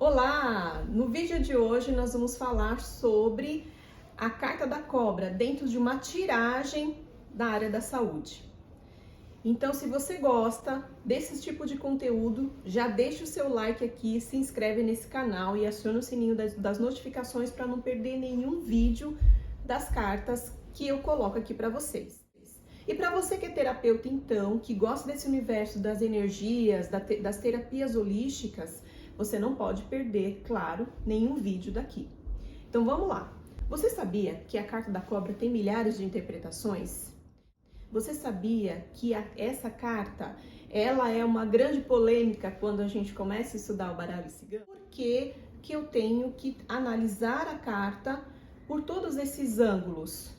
Olá! No vídeo de hoje nós vamos falar sobre a carta da cobra dentro de uma tiragem da área da saúde. Então, se você gosta desse tipo de conteúdo, já deixa o seu like aqui, se inscreve nesse canal e aciona o sininho das notificações para não perder nenhum vídeo das cartas que eu coloco aqui para vocês. E para você que é terapeuta, então, que gosta desse universo das energias, das terapias holísticas, você não pode perder, claro, nenhum vídeo daqui. Então vamos lá. Você sabia que a carta da cobra tem milhares de interpretações? Você sabia que essa carta, ela é uma grande polêmica quando a gente começa a estudar o baralho cigano? Por que eu tenho que analisar a carta por todos esses ângulos?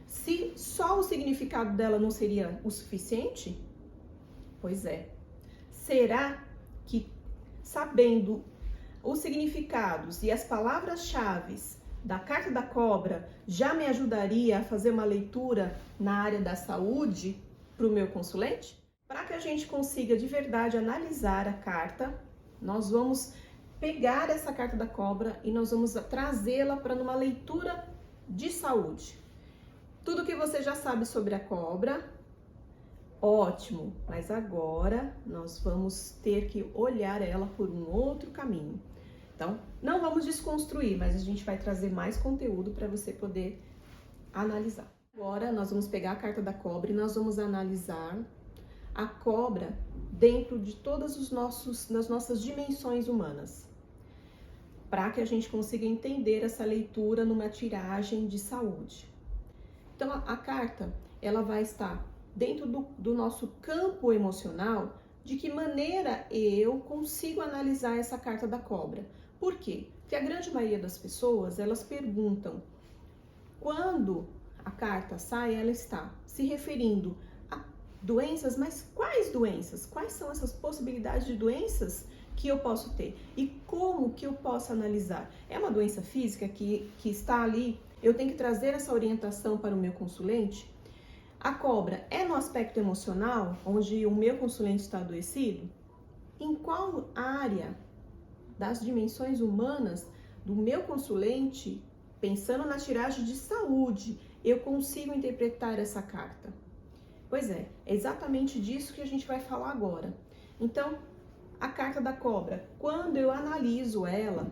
Se só o significado dela não seria o suficiente? Pois é. Será que sabendo os significados e as palavras-chave da carta da cobra já me ajudaria a fazer uma leitura na área da saúde para o meu consulente? Para que a gente consiga de verdade analisar a carta, nós vamos pegar essa carta da cobra e nós vamos trazê-la para uma leitura de saúde. Tudo que você já sabe sobre a cobra, ótimo, mas agora nós vamos ter que olhar ela por um outro caminho. Então, não vamos desconstruir, mas a gente vai trazer mais conteúdo para você poder analisar. Agora nós vamos pegar a carta da cobra e nós vamos analisar a cobra dentro de todas das nossas dimensões humanas, para que a gente consiga entender essa leitura numa tiragem de saúde. Então, a carta, ela vai estar dentro do nosso campo emocional, de que maneira eu consigo analisar essa carta da cobra. Por quê? Porque a grande maioria das pessoas, elas perguntam, quando a carta sai, ela está se referindo a doenças, mas quais doenças? Quais são essas possibilidades de doenças que eu posso ter? E como que eu posso analisar? É uma doença física que está ali? Eu tenho que trazer essa orientação para o meu consulente? A cobra é no aspecto emocional, onde o meu consulente está adoecido? Em qual área das dimensões humanas do meu consulente, pensando na tiragem de saúde, eu consigo interpretar essa carta? Pois é exatamente disso que a gente vai falar agora. Então, a carta da cobra, quando eu analiso ela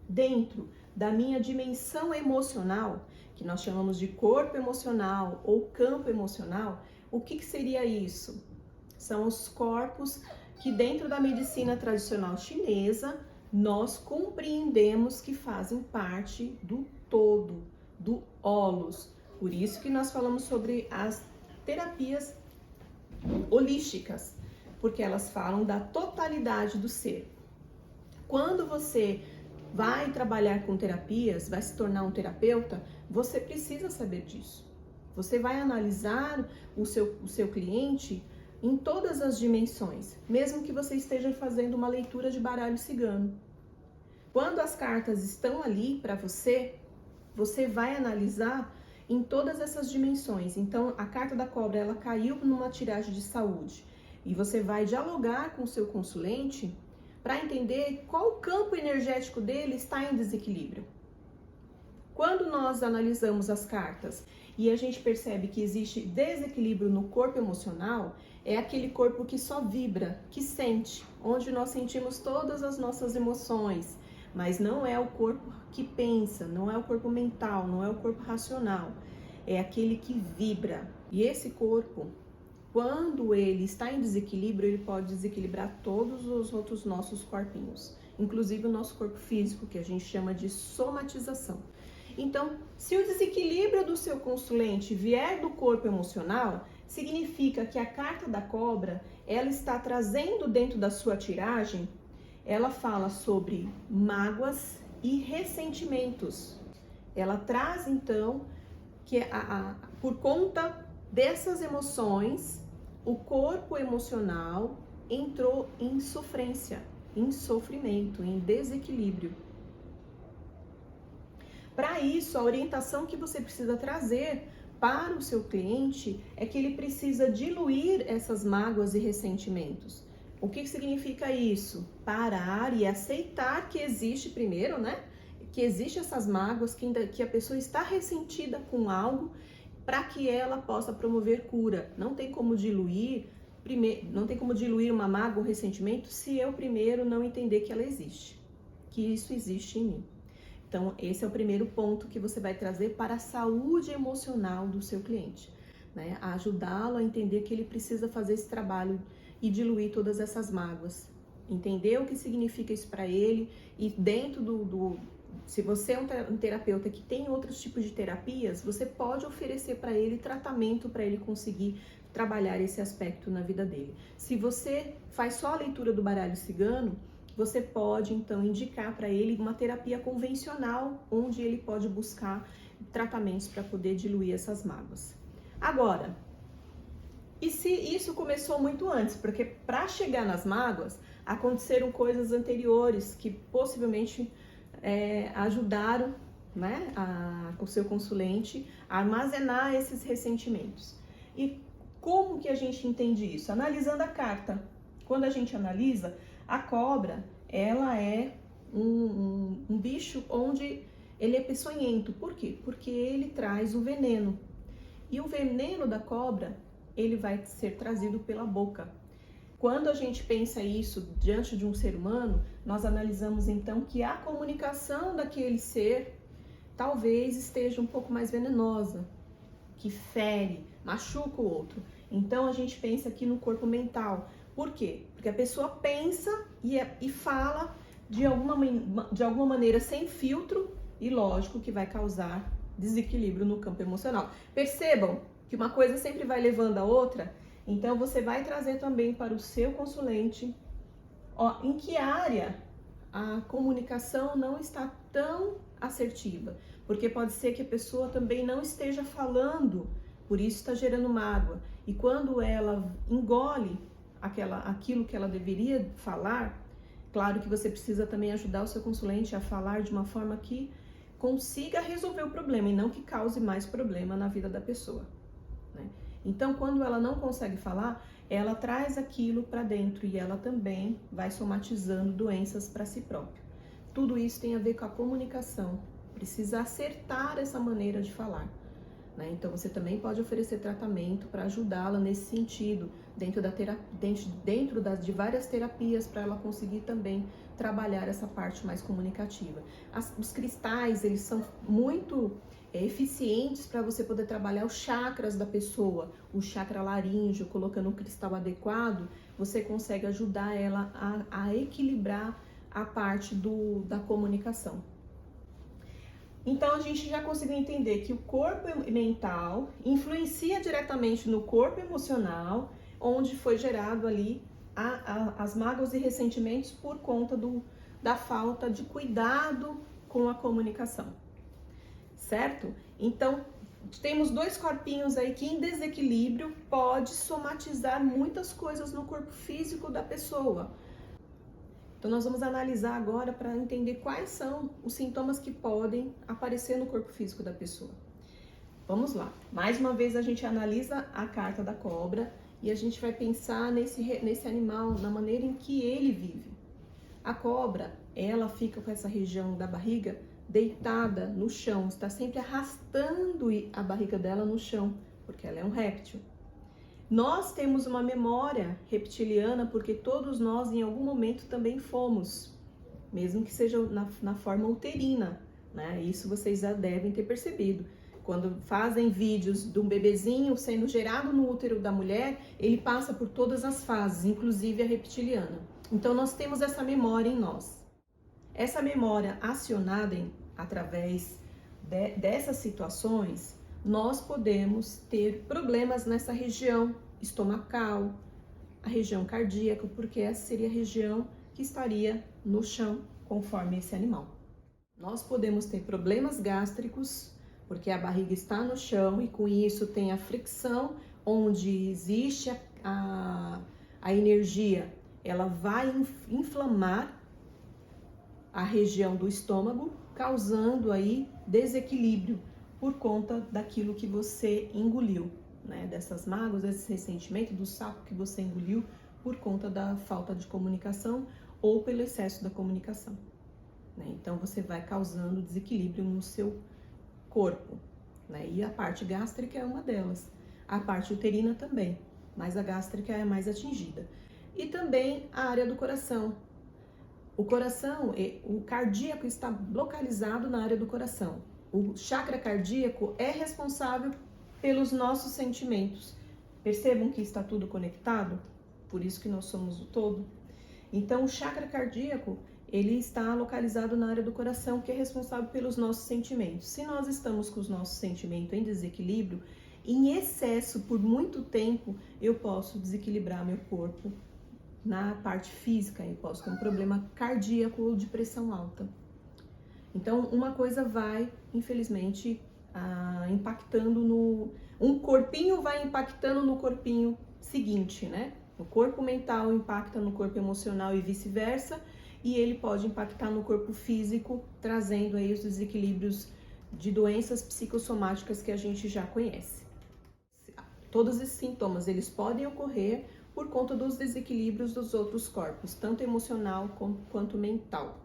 dentro da minha dimensão emocional, que nós chamamos de corpo emocional ou campo emocional, o que seria isso? São os corpos que dentro da medicina tradicional chinesa, nós compreendemos que fazem parte do todo, do holos. Por isso que nós falamos sobre as terapias holísticas, porque elas falam da totalidade do ser. Quando você vai trabalhar com terapias, vai se tornar um terapeuta, você precisa saber disso. Você vai analisar o seu cliente em todas as dimensões, mesmo que você esteja fazendo uma leitura de baralho cigano. Quando as cartas estão ali para você, você vai analisar em todas essas dimensões. Então, a carta da cobra, ela caiu numa tiragem de saúde e você vai dialogar com o seu consulente para entender qual campo energético dele está em desequilíbrio. Quando nós analisamos as cartas e a gente percebe que existe desequilíbrio no corpo emocional, é aquele corpo que só vibra, que sente, onde nós sentimos todas as nossas emoções, mas não é o corpo que pensa, não é o corpo mental, não é o corpo racional, é aquele que vibra. E esse corpo, quando ele está em desequilíbrio, ele pode desequilibrar todos os outros nossos corpinhos, inclusive o nosso corpo físico, que a gente chama de somatização. Então, se o desequilíbrio do seu consulente vier do corpo emocional, significa que a carta da cobra, ela está trazendo dentro da sua tiragem, ela fala sobre mágoas e ressentimentos. Ela traz, então, que por conta dessas emoções, o corpo emocional entrou em sofrência, em sofrimento, em desequilíbrio. Para isso, a orientação que você precisa trazer para o seu cliente é que ele precisa diluir essas mágoas e ressentimentos. O que significa isso? Parar e aceitar que existe primeiro, né? Que existe essas mágoas, que a pessoa está ressentida com algo, para que ela possa promover cura. Não tem como diluir uma mágoa ou ressentimento se eu primeiro não entender que ela existe, que isso existe em mim. Então, esse é o primeiro ponto que você vai trazer para a saúde emocional do seu cliente, né? A ajudá-lo a entender que ele precisa fazer esse trabalho e diluir todas essas mágoas. Entender o que significa isso para ele e dentro se você é um terapeuta que tem outros tipos de terapias, você pode oferecer para ele tratamento para ele conseguir trabalhar esse aspecto na vida dele. Se você faz só a leitura do baralho cigano, você pode então indicar para ele uma terapia convencional, onde ele pode buscar tratamentos para poder diluir essas mágoas. Agora, e se isso começou muito antes? Porque para chegar nas mágoas, aconteceram coisas anteriores que possivelmente ajudaram, né, o seu consulente a armazenar esses ressentimentos. E como que a gente entende isso? Analisando a carta. Quando a gente analisa, a cobra, ela é um bicho onde ele é peçonhento. Por quê? Porque ele traz o veneno. E o veneno da cobra, ele vai ser trazido pela boca. Quando a gente pensa isso diante de um ser humano, nós analisamos então que a comunicação daquele ser talvez esteja um pouco mais venenosa, que fere, machuca o outro. Então a gente pensa aqui no corpo mental. Por quê? Porque a pessoa pensa e fala de alguma maneira sem filtro e lógico que vai causar desequilíbrio no campo emocional. Percebam que uma coisa sempre vai levando a outra. Então, você vai trazer também para o seu consulente em que área a comunicação não está tão assertiva. Porque pode ser que a pessoa também não esteja falando, por isso está gerando mágoa. E quando ela engole aquilo que ela deveria falar, claro que você precisa também ajudar o seu consulente a falar de uma forma que consiga resolver o problema e não que cause mais problema na vida da pessoa, né? Então, quando ela não consegue falar, ela traz aquilo para dentro e ela também vai somatizando doenças para si própria. Tudo isso tem a ver com a comunicação. Precisa acertar essa maneira de falar, né? Então, você também pode oferecer tratamento para ajudá-la nesse sentido, dentro de várias terapias, para ela conseguir também trabalhar essa parte mais comunicativa. Os cristais, eles são muito eficientes para você poder trabalhar os chakras da pessoa. O chakra laríngeo, colocando um cristal adequado, você consegue ajudar ela a equilibrar a parte da comunicação. Então, a gente já conseguiu entender que o corpo mental influencia diretamente no corpo emocional, onde foi gerado ali as mágoas e ressentimentos por conta da falta de cuidado com a comunicação. Certo? Então, temos dois corpinhos aí que em desequilíbrio pode somatizar muitas coisas no corpo físico da pessoa. Então, nós vamos analisar agora para entender quais são os sintomas que podem aparecer no corpo físico da pessoa. Vamos lá. Mais uma vez, a gente analisa a carta da cobra e a gente vai pensar nesse animal, na maneira em que ele vive. A cobra, ela fica com essa região da barriga deitada no chão, está sempre arrastando a barriga dela no chão, porque ela é um réptil. Nós temos uma memória reptiliana porque todos nós em algum momento também fomos, mesmo que seja na forma uterina, né? Isso vocês já devem ter percebido. Quando fazem vídeos de um bebezinho sendo gerado no útero da mulher, ele passa por todas as fases, inclusive a reptiliana. Então nós temos essa memória em nós. Essa memória acionada através dessas situações, nós podemos ter problemas nessa região estomacal, a região cardíaca, porque essa seria a região que estaria no chão, conforme esse animal. Nós podemos ter problemas gástricos, porque a barriga está no chão e com isso tem a fricção, onde existe a energia, ela vai inflamar a região do estômago, causando aí desequilíbrio por conta daquilo que você engoliu, né? Dessas mágoas, desse ressentimento, do sapo que você engoliu por conta da falta de comunicação ou pelo excesso da comunicação, né? Então você vai causando desequilíbrio no seu corpo, né? E a parte gástrica é uma delas, a parte uterina também, mas a gástrica é a mais atingida. E também a área do coração. O coração, o cardíaco está localizado na área do coração. O chakra cardíaco é responsável pelos nossos sentimentos. Percebam que está tudo conectado? Por isso que nós somos o todo. Então, o chakra cardíaco, ele está localizado na área do coração, que é responsável pelos nossos sentimentos. Se nós estamos com os nossos sentimentos em desequilíbrio, em excesso por muito tempo, eu posso desequilibrar meu corpo na parte física, eu posso ter um problema cardíaco ou de pressão alta. Então, uma coisa vai, infelizmente, impactando um corpinho vai impactando no corpinho seguinte, né? O corpo mental impacta no corpo emocional e vice-versa, e ele pode impactar no corpo físico, trazendo aí os desequilíbrios de doenças psicossomáticas que a gente já conhece. Todos esses sintomas, eles podem ocorrer por conta dos desequilíbrios dos outros corpos, tanto emocional quanto mental,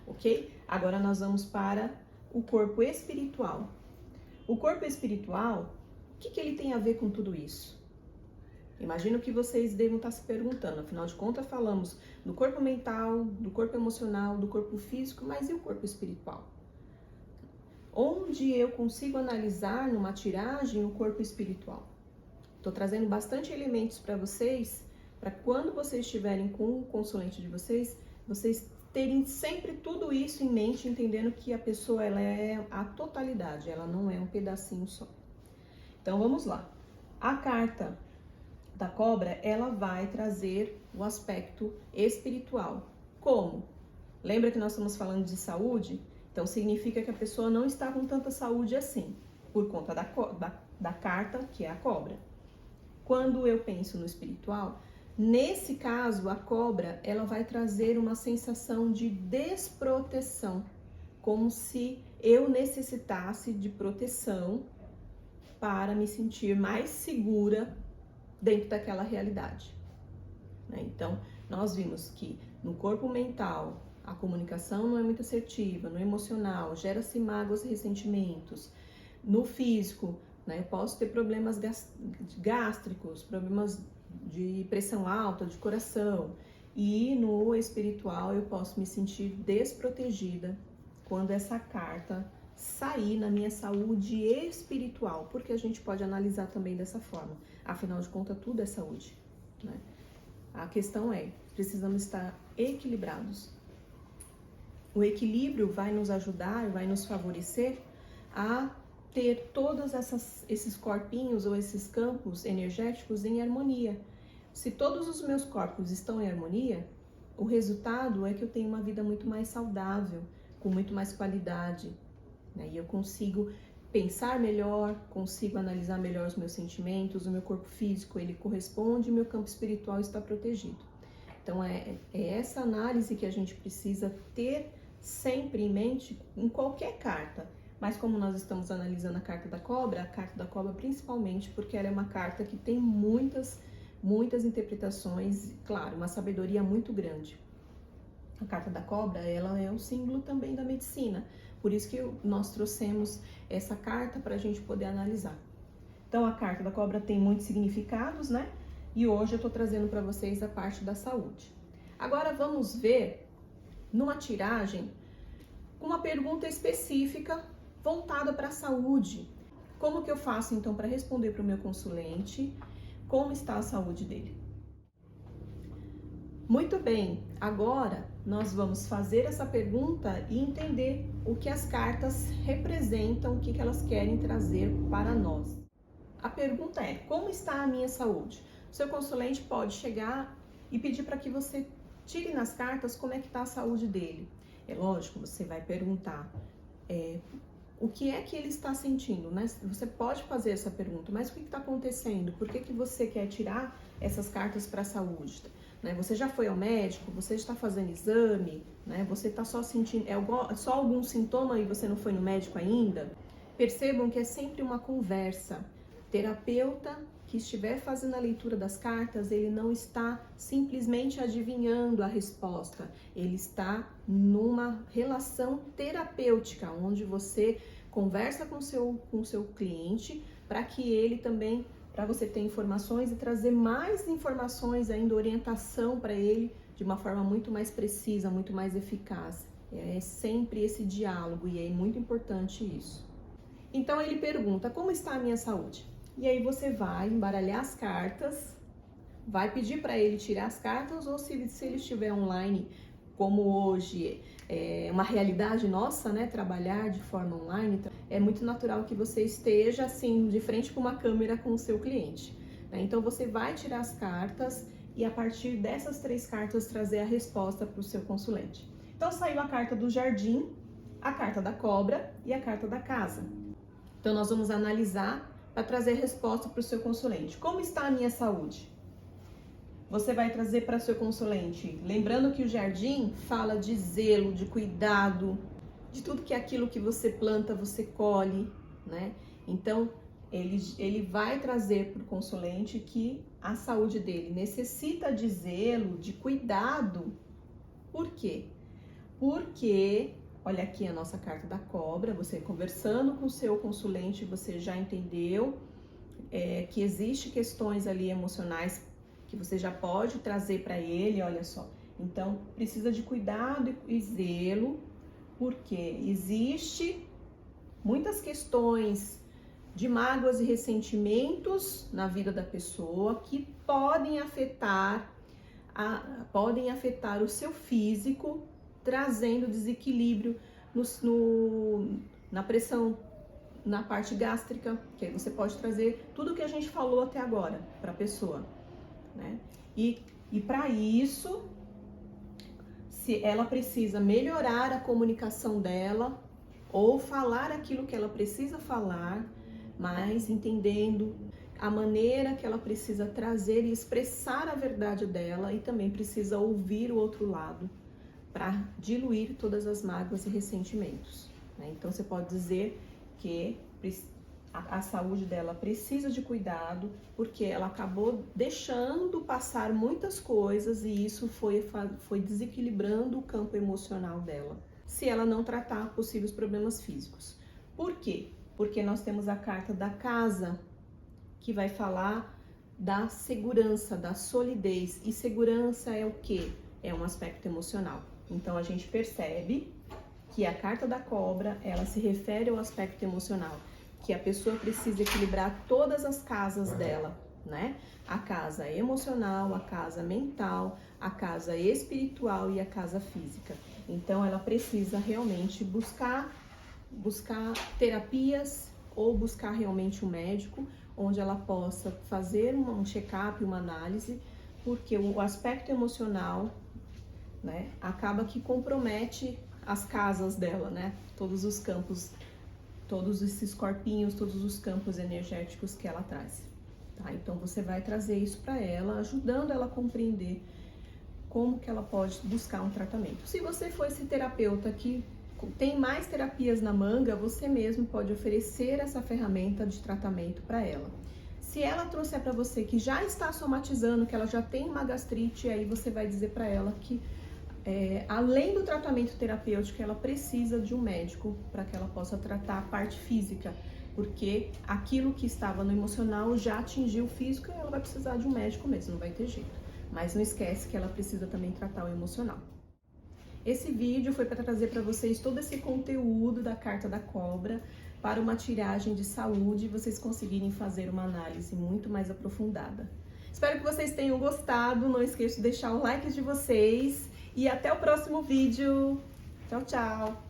ok? Agora nós vamos para o corpo espiritual. O corpo espiritual, o que ele tem a ver com tudo isso? Imagino que vocês devam estar se perguntando, afinal de contas falamos do corpo mental, do corpo emocional, do corpo físico, mas e o corpo espiritual? Onde eu consigo analisar numa tiragem o corpo espiritual? Estou trazendo bastante elementos para vocês, para quando vocês estiverem com o consulente de vocês, vocês terem sempre tudo isso em mente, entendendo que a pessoa ela é a totalidade, ela não é um pedacinho só. Então vamos lá. A carta da cobra, ela vai trazer o aspecto espiritual. Como? Lembra que nós estamos falando de saúde? Então significa que a pessoa não está com tanta saúde assim, por conta da carta, que é a cobra. Quando eu penso no espiritual, nesse caso, a cobra, ela vai trazer uma sensação de desproteção, como se eu necessitasse de proteção para me sentir mais segura dentro daquela realidade, né? Então, nós vimos que no corpo mental, a comunicação não é muito assertiva, no emocional, gera-se mágoas e ressentimentos, no físico, né, eu posso ter problemas gástricos, problemas de pressão alta, de coração, e no espiritual eu posso me sentir desprotegida quando essa carta sair na minha saúde espiritual, porque a gente pode analisar também dessa forma. Afinal de contas, tudo é saúde, né? A questão é, precisamos estar equilibrados. O equilíbrio vai nos ajudar, vai nos favorecer a ter todos esses corpinhos ou esses campos energéticos em harmonia. Se todos os meus corpos estão em harmonia, o resultado é que eu tenho uma vida muito mais saudável, com muito mais qualidade, né? E eu consigo pensar melhor, consigo analisar melhor os meus sentimentos, o meu corpo físico, ele corresponde, e meu campo espiritual está protegido. Então, é essa análise que a gente precisa ter sempre em mente em qualquer carta. Mas como nós estamos analisando a carta da cobra principalmente porque ela é uma carta que tem muitas interpretações, claro, uma sabedoria muito grande. A carta da cobra, ela é um símbolo também da medicina, por isso que nós trouxemos essa carta para a gente poder analisar. Então, a carta da cobra tem muitos significados, né? E hoje eu estou trazendo para vocês a parte da saúde. Agora vamos ver numa tiragem uma pergunta específica voltada para a saúde. Como que eu faço então para responder para o meu consulente como está a saúde dele? Muito bem, agora nós vamos fazer essa pergunta e entender o que as cartas representam, o que elas querem trazer para nós. A pergunta é, como está a minha saúde? O seu consulente pode chegar e pedir para que você tire nas cartas como é que está a saúde dele. É lógico, você vai perguntar o que é que ele está sentindo, né? Você pode fazer essa pergunta, mas o que está acontecendo? Por que você quer tirar essas cartas para a saúde? Né? Você já foi ao médico? Você está fazendo exame? Né? Você está só sentindo só algum sintoma e você não foi no médico ainda? Percebam que é sempre uma conversa. Terapeuta que estiver fazendo a leitura das cartas, ele não está simplesmente adivinhando a resposta, ele está numa relação terapêutica, onde você conversa com o seu cliente para que ele também, para você ter informações e trazer mais informações ainda, orientação para ele de uma forma muito mais precisa, muito mais eficaz. É sempre esse diálogo e é muito importante isso. Então ele pergunta, como está a minha saúde? E aí você vai embaralhar as cartas, vai pedir para ele tirar as cartas, ou se ele estiver online, como hoje é uma realidade nossa, né, trabalhar de forma online, é muito natural que você esteja assim, de frente com uma câmera com o seu cliente, né? Então você vai tirar as cartas e a partir dessas 3 cartas trazer a resposta para o seu consulente. Então saiu a carta do jardim, a carta da cobra e a carta da casa. Então nós vamos analisar para trazer resposta para o seu consulente. Como está a minha saúde? Você vai trazer para o seu consulente, lembrando que o jardim fala de zelo, de cuidado, de tudo que é aquilo que você planta, você colhe, né? Então, ele vai trazer para o consulente que a saúde dele necessita de zelo, de cuidado. Por quê? Porque, olha aqui a nossa carta da cobra, você conversando com o seu consulente, você já entendeu que existe questões ali emocionais que você já pode trazer para ele, olha só. Então, precisa de cuidado e zelo, porque existe muitas questões de mágoas e ressentimentos na vida da pessoa que podem afetar o seu físico, trazendo desequilíbrio na pressão, na parte gástrica, que aí você pode trazer tudo que a gente falou até agora para a pessoa, né? E para isso, se ela precisa melhorar a comunicação dela ou falar aquilo que ela precisa falar, mas entendendo a maneira que ela precisa trazer e expressar a verdade dela, e também precisa ouvir o outro lado para diluir todas as mágoas e ressentimentos, né? Então você pode dizer que a saúde dela precisa de cuidado, porque ela acabou deixando passar muitas coisas e isso foi desequilibrando o campo emocional dela, se ela não tratar possíveis problemas físicos. Por quê? Porque nós temos a carta da casa, que vai falar da segurança, da solidez. E segurança é o quê? É um aspecto emocional. Então a gente percebe que a carta da cobra, ela se refere ao aspecto emocional, que a pessoa precisa equilibrar todas as casas dela, né? A casa emocional, a casa mental, a casa espiritual e a casa física. Então ela precisa realmente buscar terapias ou buscar realmente um médico onde ela possa fazer um check-up, uma análise, porque o aspecto emocional, né, acaba que compromete as casas dela, né? Todos os campos, todos esses corpinhos, todos os campos energéticos que ela traz, tá? Então você vai trazer isso para ela, ajudando ela a compreender como que ela pode buscar um tratamento. Se você for esse terapeuta que tem mais terapias na manga, você mesmo pode oferecer essa ferramenta de tratamento para ela. Se ela trouxer para você que já está somatizando, que ela já tem uma gastrite, aí você vai dizer para ela que além do tratamento terapêutico, ela precisa de um médico para que ela possa tratar a parte física, porque aquilo que estava no emocional já atingiu o físico e ela vai precisar de um médico mesmo, não vai ter jeito. Mas não esquece que ela precisa também tratar o emocional. Esse vídeo foi para trazer para vocês todo esse conteúdo da carta da cobra para uma tiragem de saúde e vocês conseguirem fazer uma análise muito mais aprofundada. Espero que vocês tenham gostado, não esqueça de deixar o like de vocês e até o próximo vídeo. Tchau, tchau!